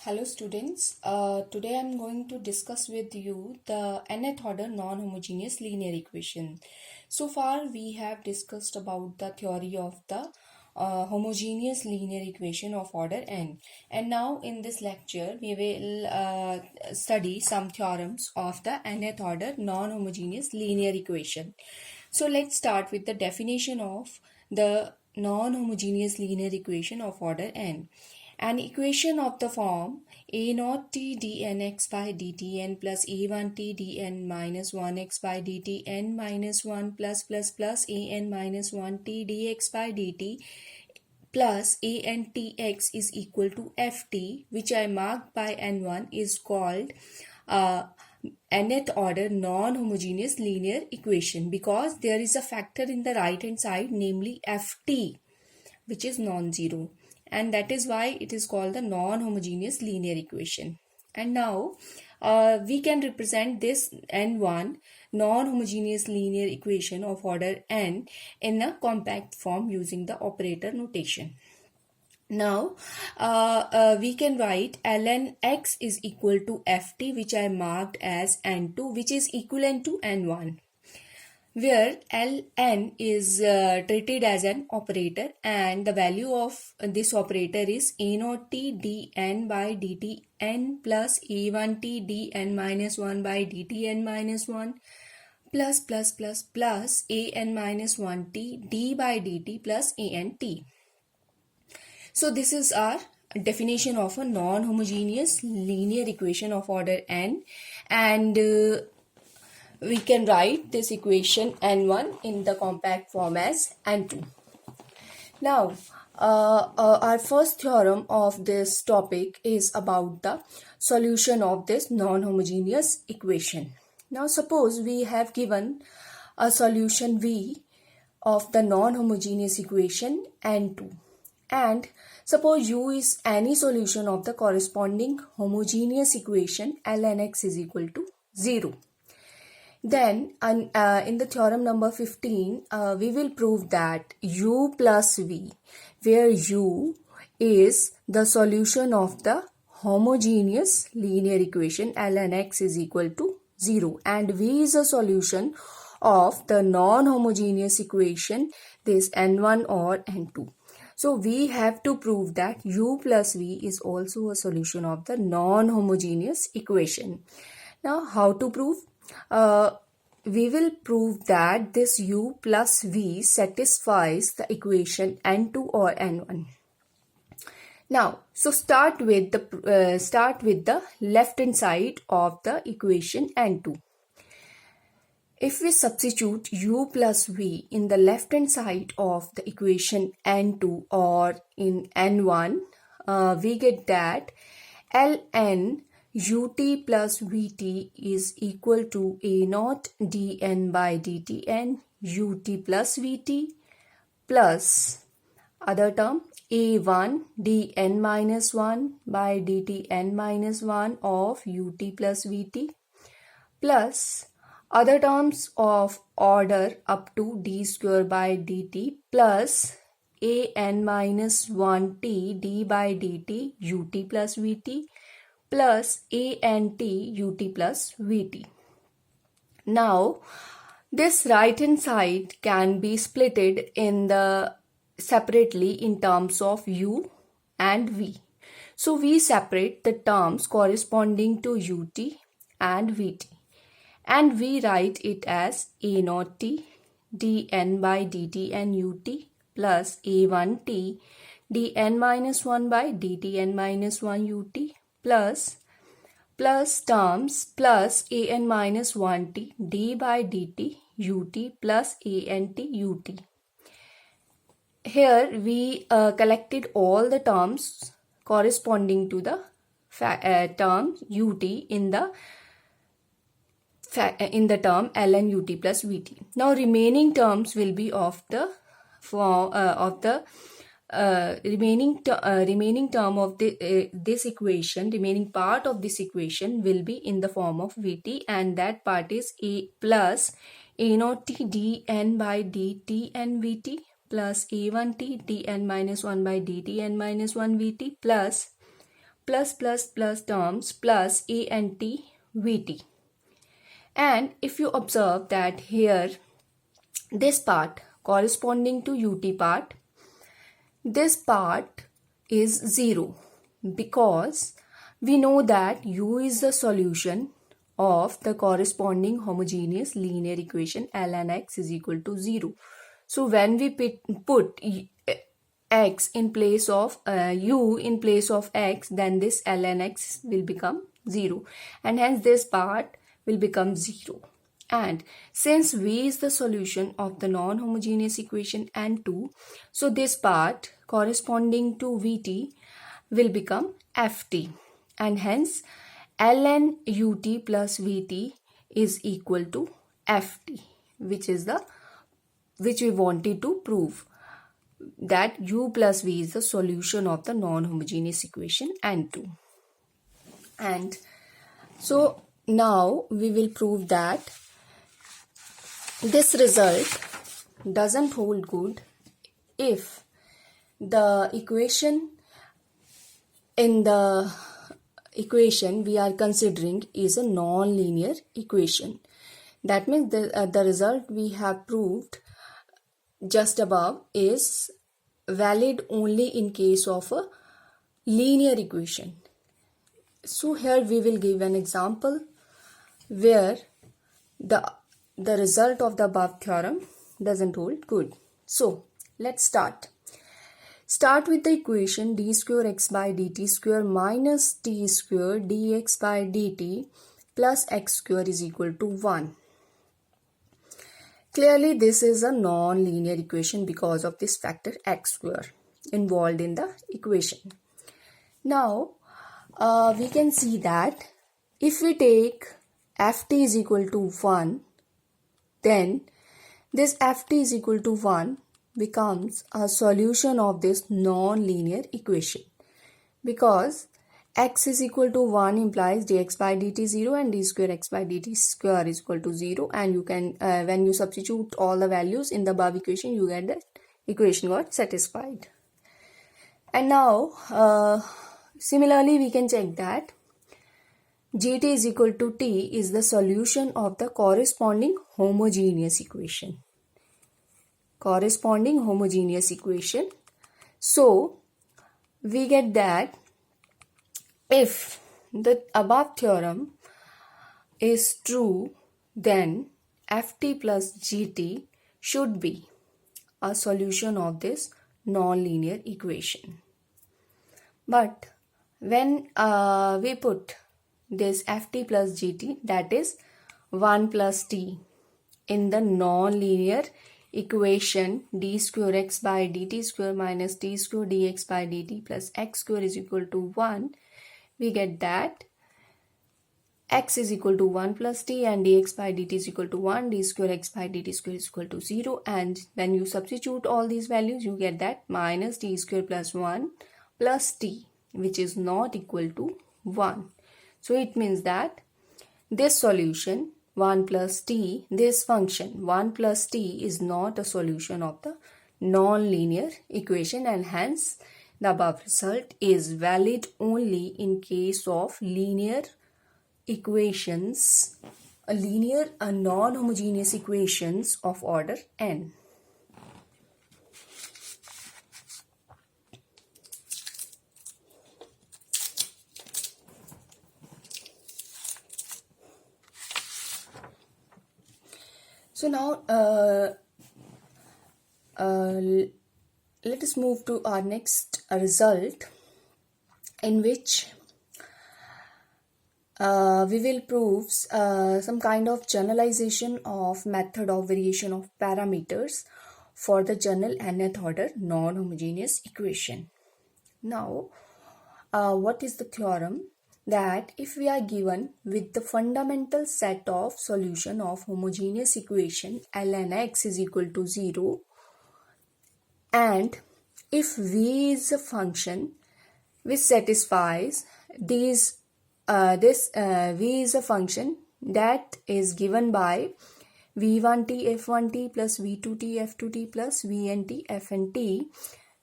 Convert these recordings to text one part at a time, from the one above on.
Hello students, today I am going to discuss with you the nth order non-homogeneous linear equation. So far we have discussed about the theory of the homogeneous linear equation of order n, and now in this lecture we will study some theorems of the nth order non-homogeneous linear equation. So let's start with the definition of the non-homogeneous linear equation of order n. An equation of the form a naught t dnx by dt n plus a1 t dn minus 1x by dt n minus 1 plus a n minus 1 t dx by dt plus a n tx is equal to ft, which I marked by n1, is called nth order non-homogeneous linear equation because there is a factor in the right hand side, namely ft, which is non-zero, and that is why it is called the non-homogeneous linear equation. And now we can represent this n1 non-homogeneous linear equation of order n in a compact form using the operator notation. Now we can write ln x is equal to ft, which I marked as n2, which is equivalent to n1, where ln is treated as an operator, and the value of this operator is a naught t dn by dt n plus a1 t dn minus 1 by dt n minus 1 plus a n minus 1 t d by dt plus a n t. So this is our definition of a non-homogeneous linear equation of order n, and we can write this equation n1 in the compact form as n2. Now, our first theorem of this topic is about the solution of this non-homogeneous equation. Now, suppose we have given a solution V of the non-homogeneous equation n2, and suppose U is any solution of the corresponding homogeneous equation ln x is equal to 0. Then in the theorem number 15, we will prove that u plus v, where u is the solution of the homogeneous linear equation ln x is equal to 0, and v is a solution of the non-homogeneous equation, this n1 or n2. So we have to prove that u plus v is also a solution of the non-homogeneous equation. Now, how to prove? We will prove that this u plus v satisfies the equation n2 or n1. Now, so start with the left hand side of the equation n2. If we substitute u plus v in the left hand side of the equation n2 or in n1, we get that ln ut plus vt is equal to a naught dn by dtn ut plus vt plus other term a1 dn minus 1 by dtn minus 1 of ut plus vt plus other terms of order up to d square by dt plus a n minus 1 t d by dt ut plus vt plus a n t ut plus vt. Now, this right hand side can be splitted in the separately in terms of u and v. So we separate the terms corresponding to ut and vt, and we write it as a naught t dn by dt n ut plus a1 t dn minus 1 by dtn minus 1 ut plus terms plus a n minus 1 t d by dt ut plus a n t ut. Here we collected all the terms corresponding to the term ut in the term ln ut plus vt. Now remaining terms will be of the remaining term of this equation, remaining part of this equation will be in the form of vt, and that part is a plus a naught t dn by dt n vt plus a1 t dn minus 1 by dt n minus 1 vt plus plus terms plus a and t vt. And if you observe that here, this part corresponding to ut part, this part is 0 because we know that u is the solution of the corresponding homogeneous linear equation ln x is equal to 0. So when we put x in place of u in place of x, then this ln x will become 0 and hence this part will become 0. And since v is the solution of the non-homogeneous equation n2, so this part corresponding to vt will become ft, and hence ln ut plus vt is equal to ft, which we wanted to prove, that u plus v is the solution of the non-homogeneous equation n2. And so now we will prove that this result doesn't hold good if the equation in the equation we are considering is a non-linear equation. That means the result we have proved just above is valid only in case of a linear equation. So here we will give an example where the result of the above theorem doesn't hold good. So let's start. Start with the equation d square x by dt square minus t square dx by dt plus x square is equal to 1. Clearly this is a non-linear equation because of this factor x square involved in the equation. Now we can see that if we take ft is equal to 1, then this ft is equal to 1 becomes a solution of this non-linear equation, because x is equal to 1 implies dx by dt 0 and d square x by dt square is equal to 0, and you can when you substitute all the values in the above equation, you get that equation got satisfied. And now similarly we can check that gt is equal to t is the solution of the corresponding homogeneous equation. So we get that if the above theorem is true, then ft plus gt should be a solution of this non-linear equation. But when we put this ft plus gt, that is 1 plus t, in the non-linear equation d square x by dt square minus t square dx by dt plus x square is equal to 1, we get that x is equal to 1 plus t and dx by dt is equal to 1, d square x by dt square is equal to 0, and when you substitute all these values, you get that minus t square plus 1 plus t, which is not equal to 1. So it means that this solution 1 plus t, this function 1 plus t is not a solution of the non-linear equation, and hence the above result is valid only in case of linear equations, a non-homogeneous equations of order n. So now let us move to our next result, in which we will prove some kind of generalization of method of variation of parameters for the general nth order non-homogeneous equation. Now what is the theorem? That if we are given with the fundamental set of solution of homogeneous equation ln x is equal to 0, and if v is a function which satisfies these v is a function that is given by v1t f1t plus v2t f2t plus vnt fnt,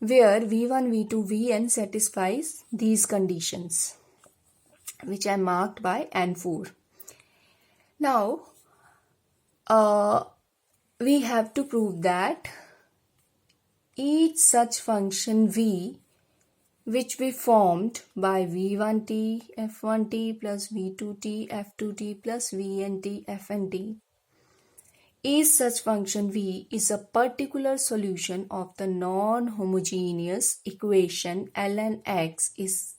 where V1, V2, Vn satisfies these conditions, which are marked by N4. Now, we have to prove that each such function V, which we formed by V1t, F1t plus V2t, F2t plus Vnt, Fnt, each such function V is a particular solution of the non-homogeneous equation ln x is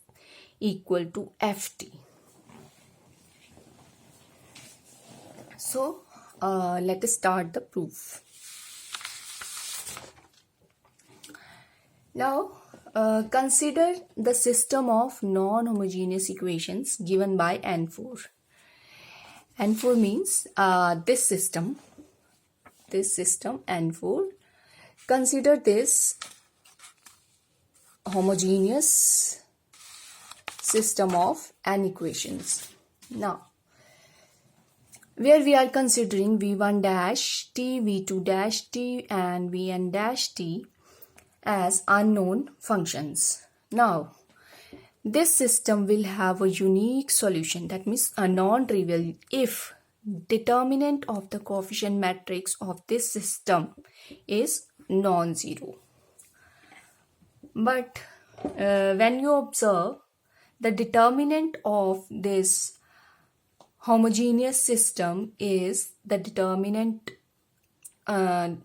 equal to Ft. So, let us start the proof. Now, consider the system of non-homogeneous equations given by N4. N4 means this system N4. Consider this homogeneous system of n equations. Now, where we are considering V1 dash t, V2 dash t and Vn dash t as unknown functions. Now, this system will have a unique solution, that means a non-trivial, if determinant of the coefficient matrix of this system is non-zero. But when you observe the determinant of this homogeneous system is the determinant of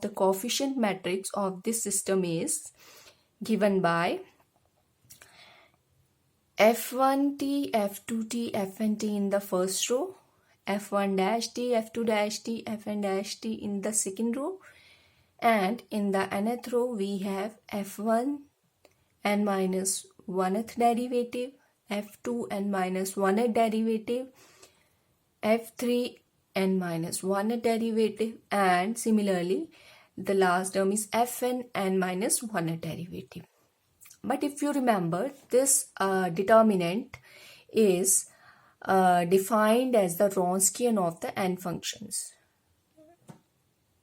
the coefficient matrix of this system is given by F1t, F2t, Fnt in the first row, F1 dash t, F2 dash t, Fn dash t in the second row, and in the nth row we have F1 n minus 1th derivative, F2 n minus 1th derivative, F3 n minus 1th derivative, and similarly the last term is Fn n minus 1th derivative. But if you remember, this determinant is defined as the Wronskian of the n functions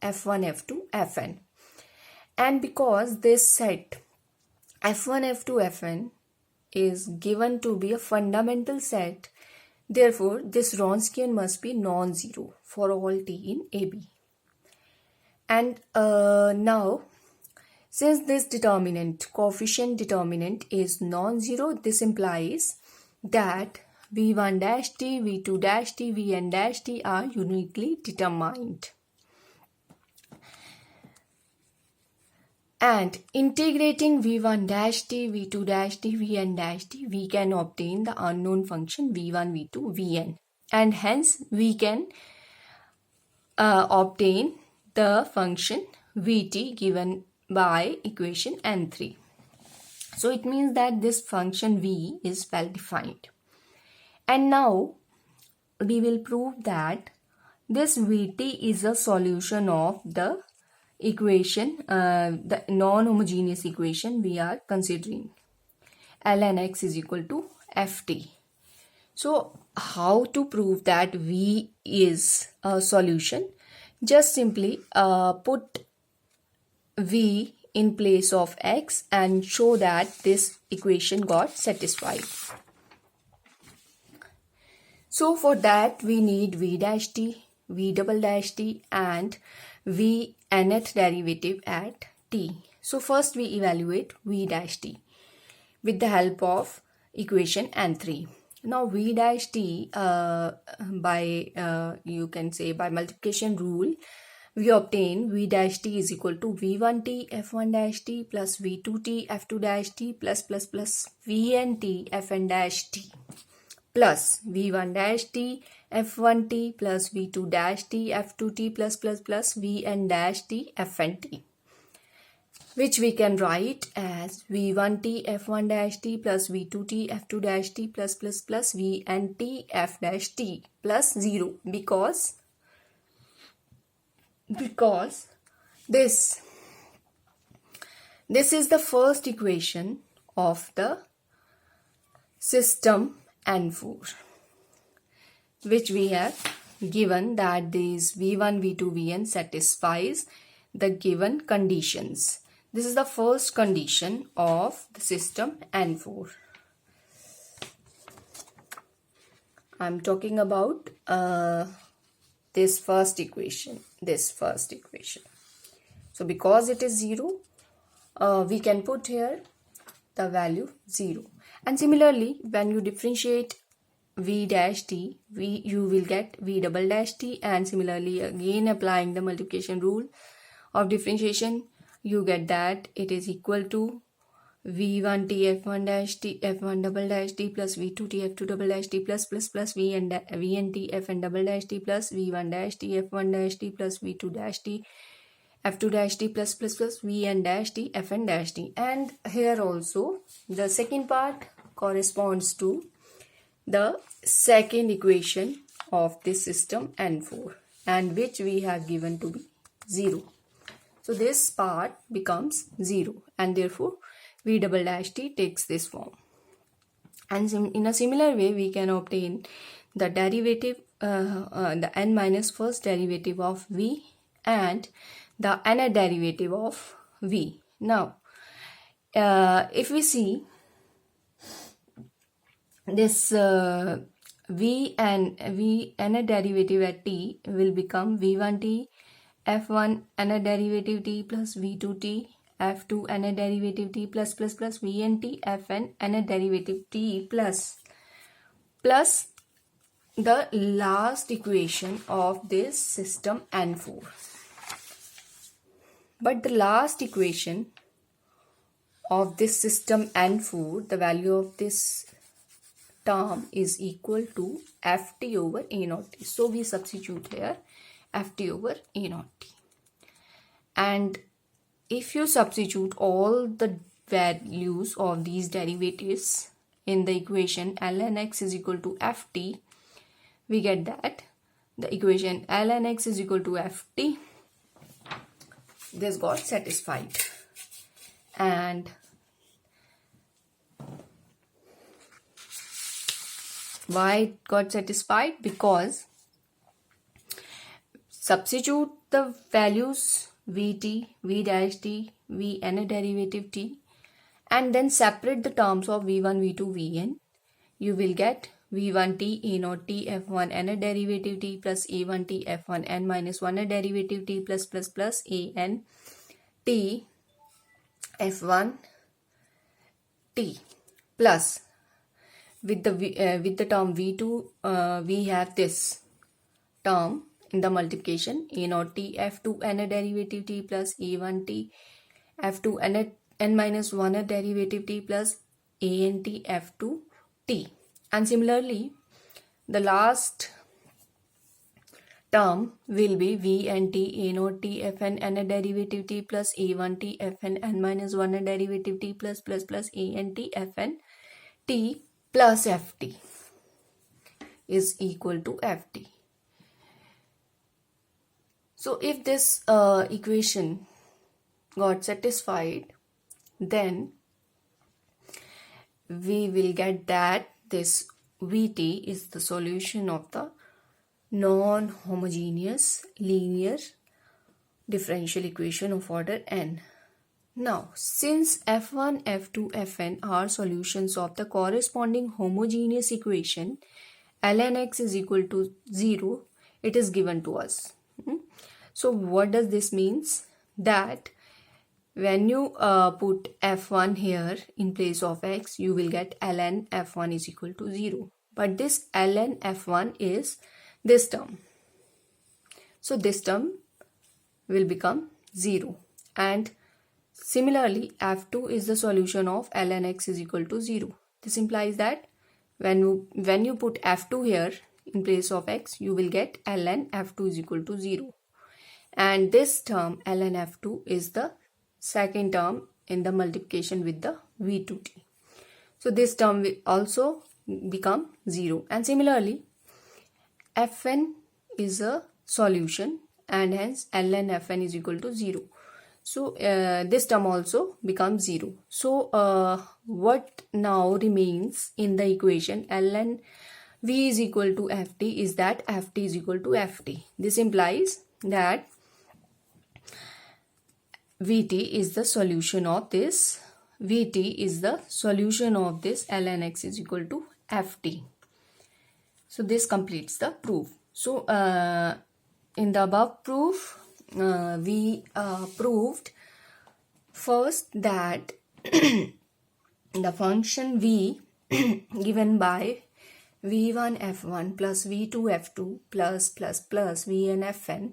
F1, F2, Fn. And because this set F1, F2, Fn is given to be a fundamental set, therefore this Wronskian must be non-zero for all t in AB. And now, since this coefficient determinant is non-zero, this implies that V1 dash t, V2 dash t, Vn dash t are uniquely determined. And integrating V1 dash t, V2 dash t, Vn dash t, we can obtain the unknown function V1, V2, Vn. And hence we can obtain the function Vt given by equation N3. So it means that this function V is well defined. And now we will prove that this Vt is a solution of the equation, the non-homogeneous equation we are considering, ln x is equal to Ft. So how to prove that V is a solution? Just simply put V in place of x and show that this equation got satisfied. So for that we need V dash t, V double dash t and V nth derivative at t. So first we evaluate V dash t with the help of equation N3. Now V dash t you can say by multiplication rule, we obtain V dash t is equal to V1t F1 dash t plus V2t F2 dash t plus Vnt Fn dash t plus V1 dash t F1t plus V2 dash t F2t plus Vn dash t Fnt, which we can write as V1t F1 dash t plus V2t F2 dash t plus Vnt F dash t plus 0 because this is the first equation of the system N4, which we have given that these V1, V2, Vn satisfies the given conditions. This is the first condition of the system N4. I'm talking about this first equation. So because it is 0, we can put here the value 0. And similarly, when you differentiate v dash t, you will get v double dash t, and similarly again applying the multiplication rule of differentiation, you get that it is equal to v1 t f1 dash t f1 double dash t plus v2 t f2 double dash t plus v n t fn double dash t plus v1 dash t f1 dash t plus v2 dash t f2 dash t plus vn dash t fn dash t. And here also the second part corresponds to the second equation of this system N4, and which we have given to be 0. So this part becomes 0, and therefore v double dash t takes this form. And in a similar way, we can obtain the derivative, the n minus first derivative of v and the nth derivative of v. Now, if we see this v nth derivative at t will become v1 t f1 nth derivative t plus v2 t f2 nth derivative t plus vn t fn nth derivative t plus the last equation of this system N4. But the last equation of this system N4, the value of this term is equal to ft over a naught t. So we substitute here ft over a naught t. And if you substitute all the values of these derivatives in the equation ln x is equal to ft, we get that the equation ln x is equal to ft, this got satisfied. And why it got satisfied? Because substitute the values vt, v dash t, v nth derivative t, and then separate the terms of v1, v2, vn. You will get v1 t a naught t f1 nth derivative t plus a1 t f1 n minus 1 derivative t plus a n t f1 t plus with the term v2 we have this term in the multiplication a naught t f2 n derivative t plus a1 t f2 n minus 1 derivative t plus a n t f2 t. And similarly, the last term will be v n t a naught t fn n derivative t plus a1 t fn n minus 1 derivative t plus a n t fn t plus ft is equal to ft. So if this equation got satisfied, then we will get that this Vt is the solution of the non-homogeneous linear differential equation of order n. Now, since f1, f2, fn are solutions of the corresponding homogeneous equation ln x is equal to 0, it is given to us. So what does this means? That when you put f1 here in place of x, you will get ln f1 is equal to 0. But this ln f1 is this term. So this term will become 0. And similarly, f2 is the solution of ln x is equal to 0. This implies that when you put f2 here in place of x, you will get ln f2 is equal to 0. And this term ln f2 is the second term in the multiplication with the v2t. So this term will also become 0. And similarly, fn is a solution, and hence ln fn is equal to 0. So this term also becomes 0. So what now remains in the equation ln v is equal to ft is that ft is equal to ft. This implies that Vt is the solution of this. Vt is the solution of this ln x is equal to ft. So this completes the proof. So in the above proof, we proved first that the function v given by v1 f1 plus v2 f2 plus vn fn,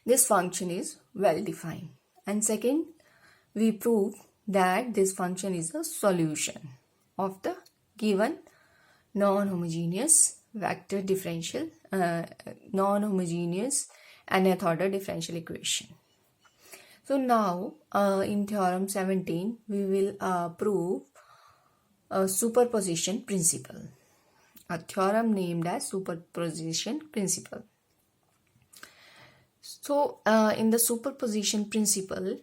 this function is well defined. And second, we prove that this function is a solution of the given non-homogeneous vector differential, non-homogeneous nth order differential equation. So now in theorem 17, we will prove a superposition principle, a theorem named as superposition principle. So in the superposition principle,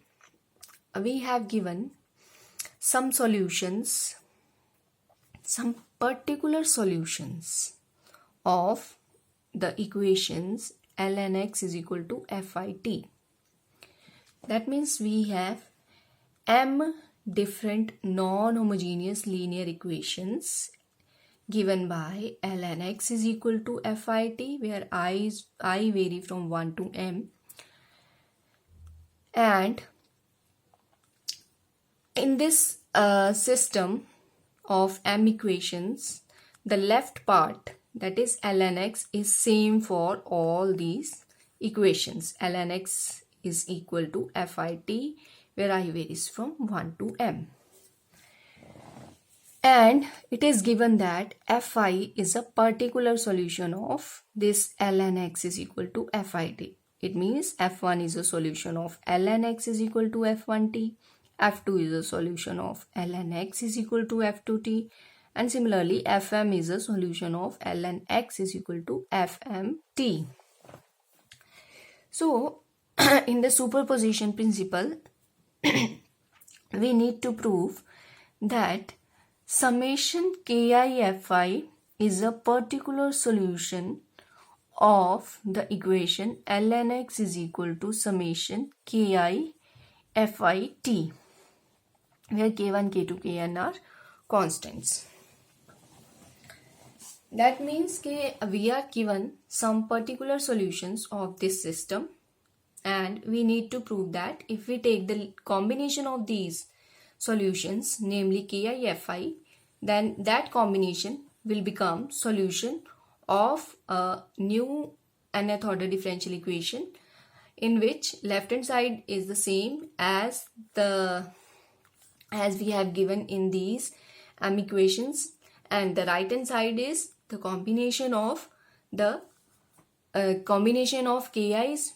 we have given some solutions, some particular solutions of the equations ln x is equal to fit. That means we have m different non-homogeneous linear equations given by ln x is equal to fit, where I vary from 1 to m. And in this system of m equations, the left part, that is ln x, is same for all these equations. Ln x is equal to fit, where I varies from 1 to m. And it is given that fi is a particular solution of this ln x is equal to fit. It means f1 is a solution of ln x is equal to f1t, f2 is a solution of ln x is equal to f2t, and similarly fm is a solution of ln x is equal to fmt. So in the superposition principle, we need to prove that summation ki fi is a particular solution of the equation ln x is equal to summation ki fit, where k1, k2, kn are constants. That means we are given some particular solutions of this system, and we need to prove that if we take the combination of these solutions, namely ki fi, then that combination will become solution of a new nth order differential equation, in which left hand side is the same as we have given in these equations, and the right hand side is the combination of ki's